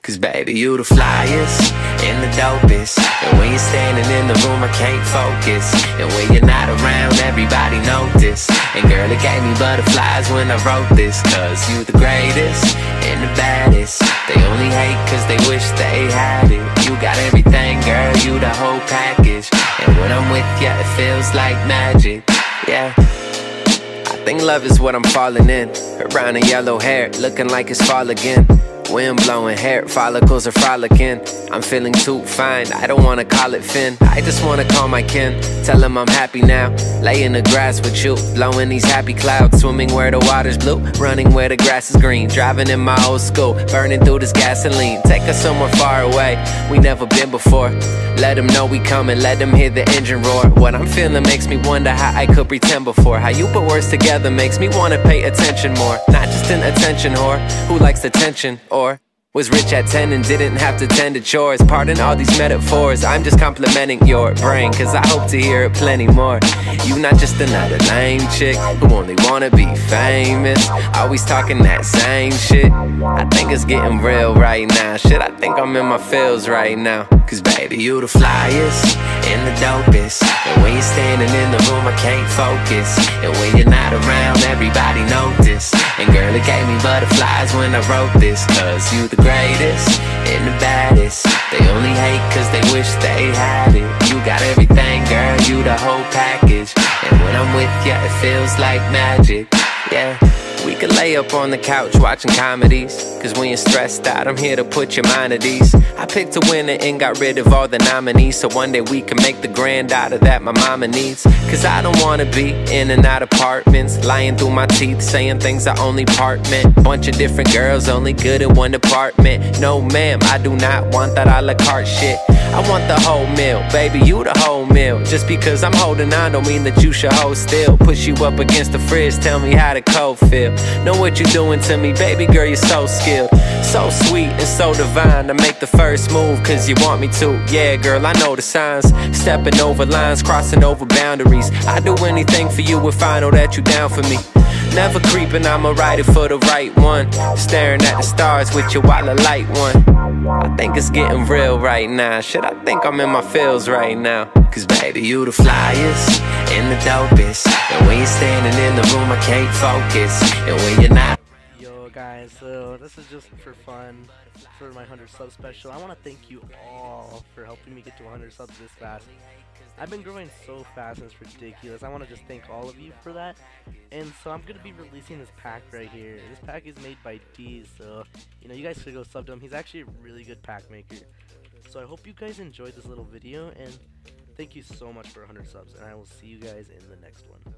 Cause baby, you the flyest and the dopest. And when you're standing in the room, I can't focus. And when you're not around, everybody notice. And girl, it gave me butterflies when I wrote this. Cause you the greatest and the baddest. They only hate cause they wish they had it. You got everything, girl, you the whole package. And when I'm with you, it feels like magic, yeah. I think love is what I'm falling in. Her brown and yellow hair, looking like it's fall again. Wind blowing, hair follicles are frolicking. I'm feeling too fine, I don't wanna call it Finn. I just wanna call my kin, tell him I'm happy now. Lay in the grass with you, blowing these happy clouds. Swimming where the water's blue, running where the grass is green. Driving in my old school, burning through this gasoline. Take us somewhere far away, we never been before. Let them know we coming, let them hear the engine roar. What I'm feeling makes me wonder how I could pretend before. How you put words together makes me wanna pay attention more. Not just an attention whore, who likes attention, or was rich at 10 and didn't have to tend to chores. Pardon all these metaphors, I'm just complimenting your brain, cause I hope to hear it plenty more. You not just another lame chick who only wanna be famous, always talking that same shit. I think it's getting real right now. Shit, I think I'm in my feels right now. Cause baby, you the flyest and the dopest. And when you're standing in the room, I can't focus. And when you're not around, everybody notice. And girl, it gave me butterflies when I wrote this. Cause you the greatest and the baddest. They only hate cause they wish they had it. You got everything, girl, you the whole package. And when I'm with you, it feels like magic, yeah. We could lay up on the couch watching comedies. Cause when you're stressed out, I'm here to put your mind at ease. I picked a winner and got rid of all the nominees. So one day we can make the grand out of that my mama needs. Cause I don't wanna be in and out apartments, lying through my teeth, saying things I only part meant. Bunch of different girls, only good in one department. No ma'am, I do not want that a la carte shit. I want the whole meal, baby, you the whole meal. Just because I'm holding on don't mean that you should hold still. Push you up against the fridge, tell me how the cold feel. Know what you're doing to me, baby girl, you're so skilled. So sweet and so divine to make the first move cause you want me to. Yeah girl, I know the signs. Stepping over lines, crossing over boundaries. I'd do anything for you if I know that you down for me. Never creeping, I'ma ride it for the right one. Staring at the stars with you while I light one. I think it's getting real right now. Shit, I think I'm in my feels right now. Cause baby, you the flyest and the dopest. And when you're standing in the room, I can't focus. And when you're not. Yo guys, so this is just for fun, for my 100 sub special. I want to thank you all for helping me get to 100 subs this fast. I've been growing so fast and it's ridiculous. I want to just thank all of you for that. And so I'm going to be releasing this pack right here. This pack is made by D, so you know, you guys should go sub to him. He's actually a really good pack maker. So I hope you guys enjoyed this little video, and thank you so much for 100 subs, and I will see you guys in the next one.